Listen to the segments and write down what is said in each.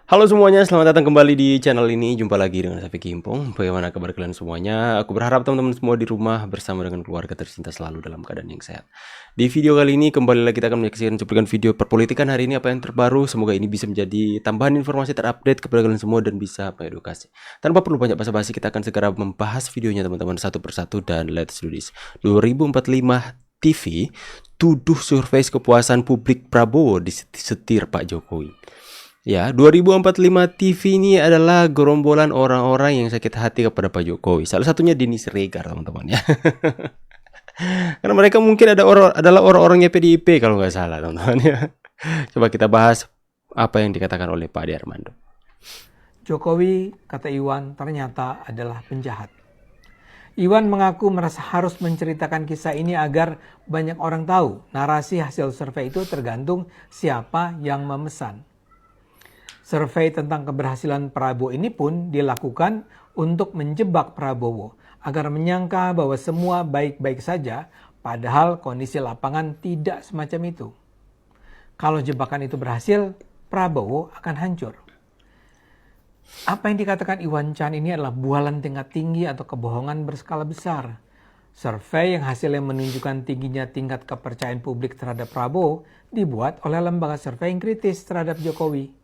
Halo semuanya, selamat datang kembali di channel ini. Jumpa lagi dengan saya Vicky Impong. Bagaimana kabar kalian semuanya? Aku berharap teman-teman semua di rumah bersama dengan keluarga tercinta selalu dalam keadaan yang sehat. Di video kali ini kembali lagi kita akan menyaksikan cuplikan video perpolitikan hari ini, apa yang terbaru. Semoga ini bisa menjadi tambahan informasi terupdate kepada kalian semua dan bisa mengedukasi. Tanpa perlu banyak basa-basi, kita akan segera membahas videonya teman-teman satu persatu dan let's do this. 2045 TV tuduh survei kepuasan publik Prabowo disetir Pak Jokowi. Ya, 2045 TV ini adalah gerombolan orang-orang yang sakit hati kepada Pak Jokowi. Salah satunya Denny Siregar, teman-teman ya. Karena mereka mungkin adalah orang-orangnya PDIP kalau nggak salah, teman-teman ya. Coba kita bahas apa yang dikatakan oleh Pak Ade Armando. Jokowi, kata Iwan, ternyata adalah penjahat. Iwan mengaku merasa harus menceritakan kisah ini agar banyak orang tahu narasi hasil survei itu tergantung siapa yang memesan. Survei tentang keberhasilan Prabowo ini pun dilakukan untuk menjebak Prabowo agar menyangka bahwa semua baik-baik saja, padahal kondisi lapangan tidak semacam itu. Kalau jebakan itu berhasil, Prabowo akan hancur. Apa yang dikatakan Iwan Chan ini adalah bualan tingkat tinggi atau kebohongan berskala besar. Survei yang hasilnya menunjukkan tingginya tingkat kepercayaan publik terhadap Prabowo dibuat oleh lembaga survei yang kritis terhadap Jokowi.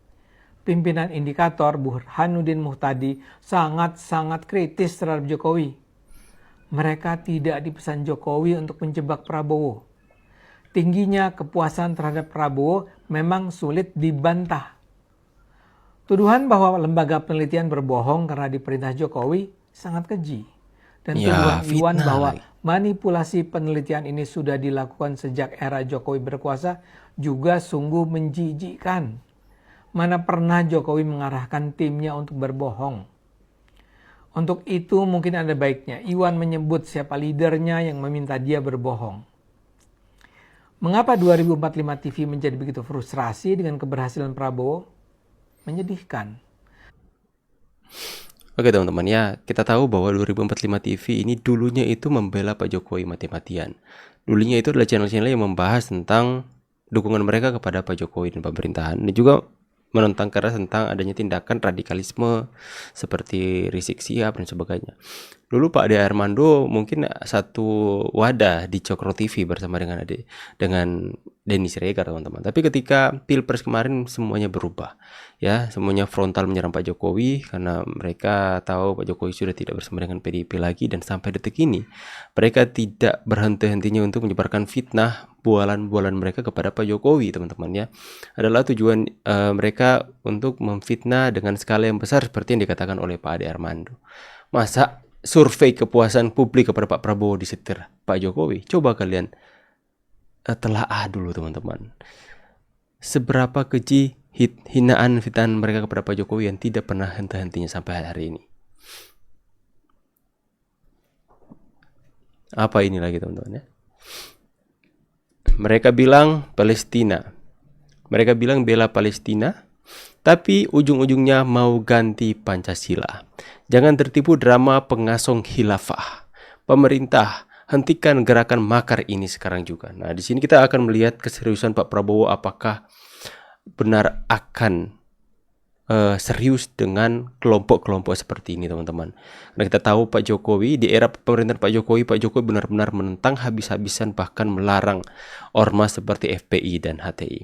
Pimpinan indikator Burhanuddin Muhtadi sangat-sangat kritis terhadap Jokowi. Mereka tidak dipesan Jokowi untuk menjebak Prabowo. Tingginya kepuasan terhadap Prabowo memang sulit dibantah. Tuduhan bahwa lembaga penelitian berbohong karena diperintah Jokowi sangat keji. Dan tuduhan Iwan bahwa manipulasi penelitian ini sudah dilakukan sejak era Jokowi berkuasa juga sungguh menjijikkan. Mana pernah Jokowi mengarahkan timnya untuk berbohong. Untuk itu mungkin ada baiknya Iwan menyebut siapa leadernya yang meminta dia berbohong. Mengapa 2045 TV menjadi begitu frustrasi dengan keberhasilan Prabowo? Menyedihkan. Oke teman-teman ya, kita tahu bahwa 2045 TV ini dulunya itu membela Pak Jokowi mati-matian. Dulunya itu adalah channel-channel yang membahas tentang dukungan mereka kepada Pak Jokowi dan pemerintahan. Dan juga menentang keras tentang adanya tindakan radikalisme seperti Rizik Sihab dan sebagainya. Dulu Pak Ade Armando mungkin satu wadah di Cokro TV bersama dengan Denny Siregar, teman-teman. Tapi ketika Pilpres kemarin semuanya berubah. Ya, semuanya frontal menyerang Pak Jokowi karena mereka tahu Pak Jokowi sudah tidak bersama dengan PDIP lagi, dan sampai detik ini mereka tidak berhenti-hentinya untuk menyebarkan fitnah bualan-bualan mereka kepada Pak Jokowi, teman-teman ya. Adalah tujuan mereka untuk memfitnah dengan skala yang besar seperti yang dikatakan oleh Pak Ade Armando. Masa survei kepuasan publik kepada Pak Prabowo disetir Pak Jokowi? Coba kalian telaah dulu, teman-teman. Seberapa keji hinaan fitnah mereka kepada Pak Jokowi yang tidak pernah henti-hentinya sampai hari ini. Apa ini lagi, teman-teman ya? Mereka bilang Palestina. Mereka bilang bela Palestina, tapi ujung-ujungnya mau ganti Pancasila. Jangan tertipu drama pengasong khilafah. Pemerintah, hentikan gerakan makar ini sekarang juga. Nah, di sini kita akan melihat keseriusan Pak Prabowo, apakah benar akan serius dengan kelompok-kelompok seperti ini, teman-teman. Karena kita tahu Pak Jokowi di era pemerintahan Pak Jokowi benar-benar menentang habis-habisan, bahkan melarang ormas seperti FPI dan HTI.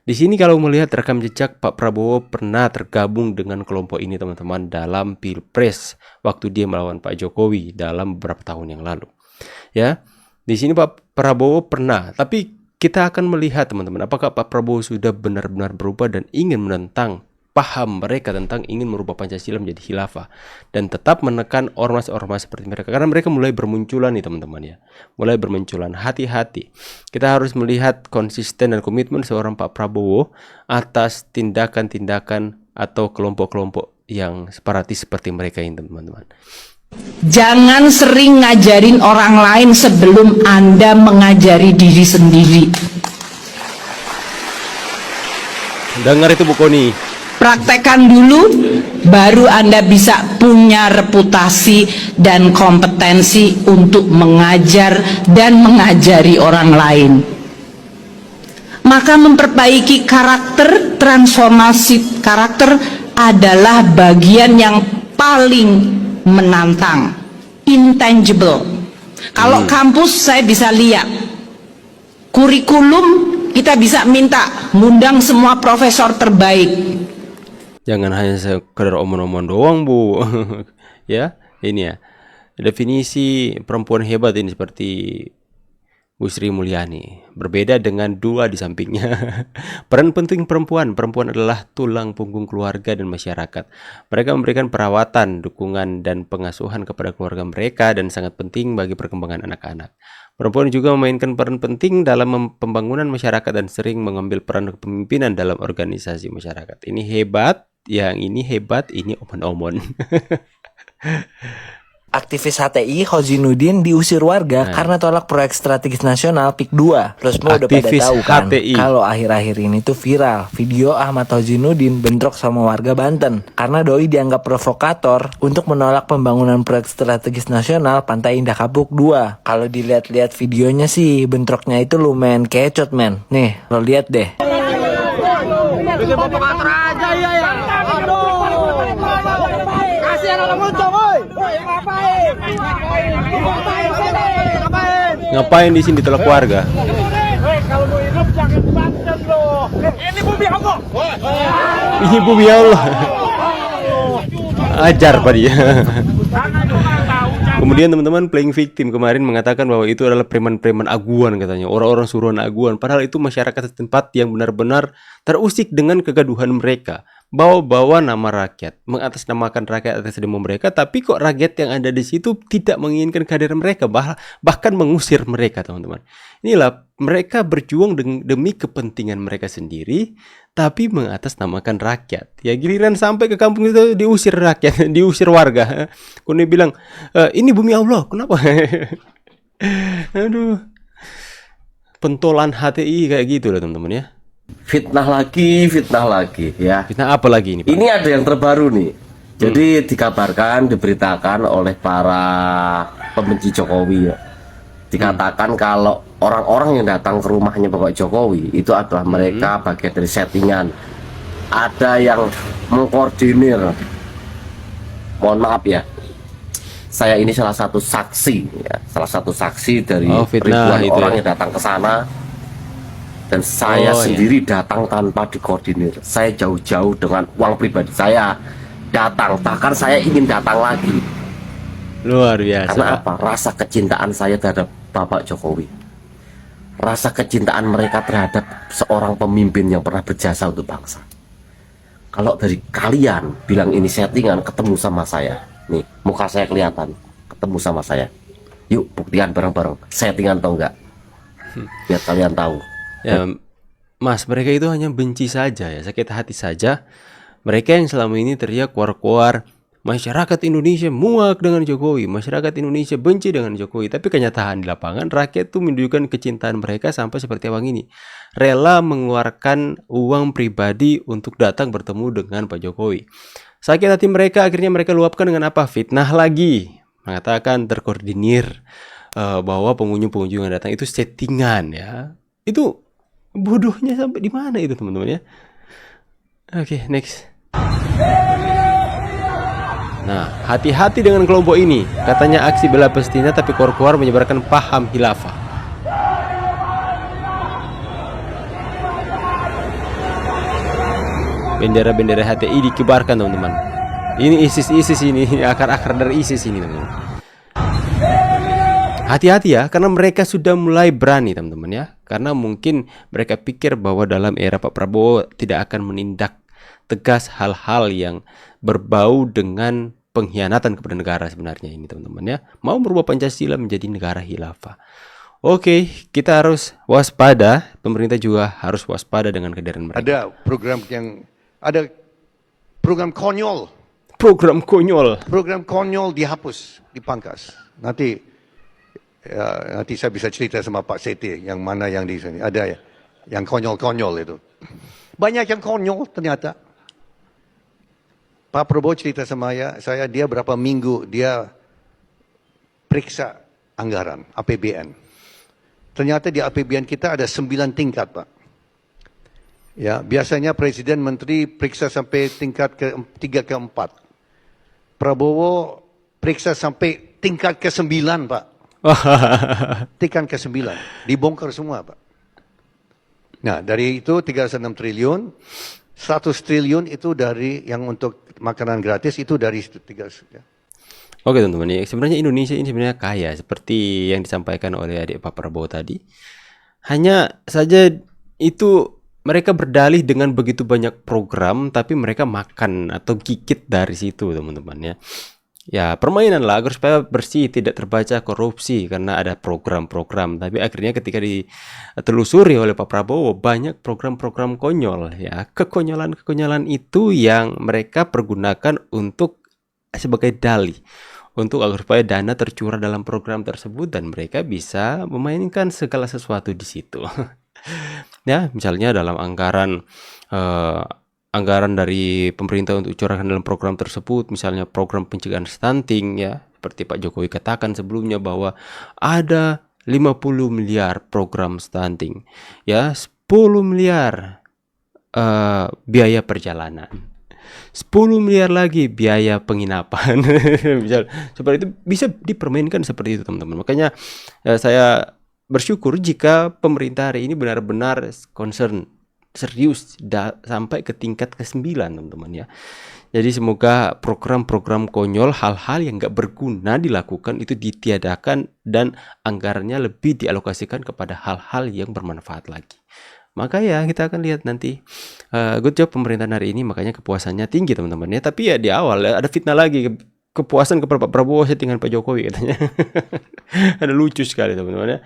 Di sini kalau melihat rekam jejak Pak Prabowo pernah tergabung dengan kelompok ini, teman-teman, dalam Pilpres waktu dia melawan Pak Jokowi dalam beberapa tahun yang lalu. Ya, di sini Pak Prabowo pernah, tapi kita akan melihat, teman-teman, apakah Pak Prabowo sudah benar-benar berubah dan ingin menentang paham mereka tentang ingin merubah Pancasila menjadi khilafah dan tetap menekan ormas-ormas seperti mereka, karena mereka mulai bermunculan nih, teman-teman ya. Mulai bermunculan. Hati-hati. Kita harus melihat konsisten dan komitmen seorang Pak Prabowo atas tindakan-tindakan atau kelompok-kelompok yang separatis seperti mereka ini, teman-teman. Jangan sering ngajarin orang lain sebelum Anda mengajari diri sendiri. Dengar itu Bu Koni. Praktekkan dulu, baru Anda bisa punya reputasi dan kompetensi untuk mengajar dan mengajari orang lain. Maka memperbaiki karakter, transformasi karakter adalah bagian yang paling menantang, intangible. Kalau kampus saya bisa lihat, kurikulum kita bisa minta ngundang semua profesor terbaik. Jangan hanya sekedar omong-omong doang, Bu. Ya, ini ya. Definisi perempuan hebat ini seperti Bu Sri Mulyani, berbeda dengan dua di sampingnya. Peran penting perempuan. Perempuan adalah tulang punggung keluarga dan masyarakat. Mereka memberikan perawatan, dukungan, dan pengasuhan kepada keluarga mereka dan sangat penting bagi perkembangan anak-anak. Perempuan juga memainkan peran penting dalam pembangunan masyarakat dan sering mengambil peran kepemimpinan dalam organisasi masyarakat. Ini hebat, yang ini hebat, ini omon-omon. Aktivis HTI Hozinuddin diusir warga karena tolak proyek strategis nasional PIK 2. Terus udah pada Aktivis tahu kan HTI. kalau akhir-akhir ini tuh viral video Ahmad Hozinuddin bentrok sama warga Banten karena doi dianggap provokator untuk menolak pembangunan proyek strategis nasional Pantai Indah Kapuk 2. Kalau dilihat-lihat videonya sih bentroknya itu lumayan kecot, men. Nih, lo lihat deh. Ngapain di sini ditolak warga? Kalau mau hidup jangan di Banten loh. Ini bumi Allah. Ini bumi Allah. Ajar Pak dia. Kemudian teman-teman playing victim kemarin mengatakan bahwa itu adalah preman-preman aguan katanya, orang-orang suruhan aguan. Padahal itu masyarakat setempat yang benar-benar terusik dengan kegaduhan mereka. Bawa-bawa nama rakyat, mengatasnamakan rakyat atas demo mereka, tapi kok rakyat yang ada di situ tidak menginginkan kehadiran mereka, bahkan mengusir mereka, teman-teman. Inilah mereka berjuang demi kepentingan mereka sendiri, tapi mengatasnamakan rakyat. Ya giliran sampai ke kampung itu diusir rakyat, diusir warga. Kemudian bilang, ini bumi Allah, kenapa? Aduh, pentolan HTI kayak gitu loh teman-teman ya. Fitnah lagi ya. Fitnah apa lagi ini Pak? Ini ada yang terbaru nih. Jadi dikabarkan, diberitakan oleh para pembenci Jokowi ya. Dikatakan kalau orang-orang yang datang ke rumahnya Bapak Jokowi itu adalah mereka bagian dari settingan. Ada yang mengkoordinir. Mohon maaf ya. Saya ini salah satu saksi ya, salah satu saksi dari ribuan orang yang datang ke sana. Dan saya sendiri datang tanpa dikoordinir. Saya jauh-jauh dengan uang pribadi saya datang. Bahkan saya ingin datang lagi. Luar biasa. Karena apa? Rasa kecintaan saya terhadap Bapak Jokowi. Rasa kecintaan mereka terhadap seorang pemimpin yang pernah berjasa untuk bangsa. Kalau dari kalian bilang ini settingan, ketemu sama saya. Nih, muka saya kelihatan. Ketemu sama saya. Yuk, buktikan bareng-bareng. Settingan atau enggak? Biar kalian tahu. Ya, Mas, mereka itu hanya benci saja ya, sakit hati saja. Mereka yang selama ini teriak kuar-kuar, masyarakat Indonesia muak dengan Jokowi, masyarakat Indonesia benci dengan Jokowi. Tapi kenyataan di lapangan, rakyat tuh menunjukkan kecintaan mereka sampai seperti abang ini. Rela mengeluarkan uang pribadi untuk datang bertemu dengan Pak Jokowi. Sakit hati mereka, akhirnya mereka luapkan dengan apa? Fitnah lagi. Mengatakan terkoordinir bahwa pengunjung-pengunjung yang datang itu settingan ya. Itu bodohnya sampai di mana itu teman-teman ya. Oke, next. Nah, hati-hati dengan kelompok ini. Katanya aksi bela Palestina tapi keluar-keluar menyebarkan paham khilafah. Bendera-bendera HTI dikibarkan teman-teman. Ini ISIS ini, akar-akar dari ISIS ini teman-teman. Hati-hati ya, karena mereka sudah mulai berani teman-teman ya. Karena mungkin mereka pikir bahwa dalam era Pak Prabowo tidak akan menindak tegas hal-hal yang berbau dengan pengkhianatan kepada negara sebenarnya ini teman-teman ya. Mau merubah Pancasila menjadi negara khilafah. Oke, kita harus waspada. Pemerintah juga harus waspada dengan kehadiran mereka. Ada program konyol. Program konyol. Program konyol dihapus, dipangkas. Nanti saya bisa cerita sama Pak Seti yang mana yang di sini. Ada ya, yang konyol-konyol itu. Banyak yang konyol ternyata. Pak Prabowo cerita sama saya dia berapa minggu dia periksa anggaran APBN. Ternyata di APBN kita ada 9 tingkat Pak. Ya, biasanya presiden menteri periksa sampai tingkat ke 3 ke 4. Prabowo periksa sampai tingkat ke 9, Pak. Tingkat ke 9. Dibongkar semua, Pak. Nah, dari itu 36 triliun, 100 triliun itu dari yang untuk makanan gratis itu dari 3. Ya. Oke teman-teman, ya, sebenarnya Indonesia ini sebenarnya kaya seperti yang disampaikan oleh adik Pak Prabowo tadi. Hanya saja itu mereka berdalih dengan begitu banyak program, tapi mereka makan atau gigit dari situ teman-teman ya. Ya permainan lah agar supaya bersih, tidak terbaca korupsi karena ada program-program. Tapi akhirnya ketika ditelusuri oleh Pak Prabowo banyak program-program konyol ya. Kekonyolan-kekonyolan itu yang mereka pergunakan untuk sebagai dalih untuk agar supaya dana tercurah dalam program tersebut dan mereka bisa memainkan segala sesuatu di situ. Ya, misalnya dalam anggaran dari pemerintah untuk curahkan dalam program tersebut, misalnya program pencegahan stunting ya, seperti Pak Jokowi katakan sebelumnya bahwa ada 50 miliar program stunting. Ya, 10 miliar biaya perjalanan. 10 miliar lagi biaya penginapan. Misal seperti itu bisa dipermainkan seperti itu teman-teman. Makanya saya bersyukur jika pemerintah hari ini benar-benar concern serius sampai ke tingkat ke-9 teman-teman ya. Jadi semoga program-program konyol, hal-hal yang nggak berguna dilakukan itu ditiadakan dan anggarannya lebih dialokasikan kepada hal-hal yang bermanfaat lagi. Maka ya kita akan lihat nanti good job pemerintahan hari ini, makanya kepuasannya tinggi teman-teman ya. Tapi ya di awal ada fitnah lagi, kepuasan kepada Pak Prabowo settingan Pak Jokowi katanya. Ada lucu sekali teman-teman ya.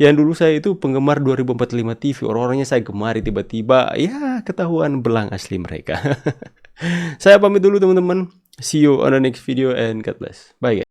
Yang dulu saya itu penggemar 2045 TV, orang-orangnya saya gemari, tiba-tiba ya ketahuan belang asli mereka. Saya pamit dulu teman-teman. See you on the next video and God bless. Bye guys.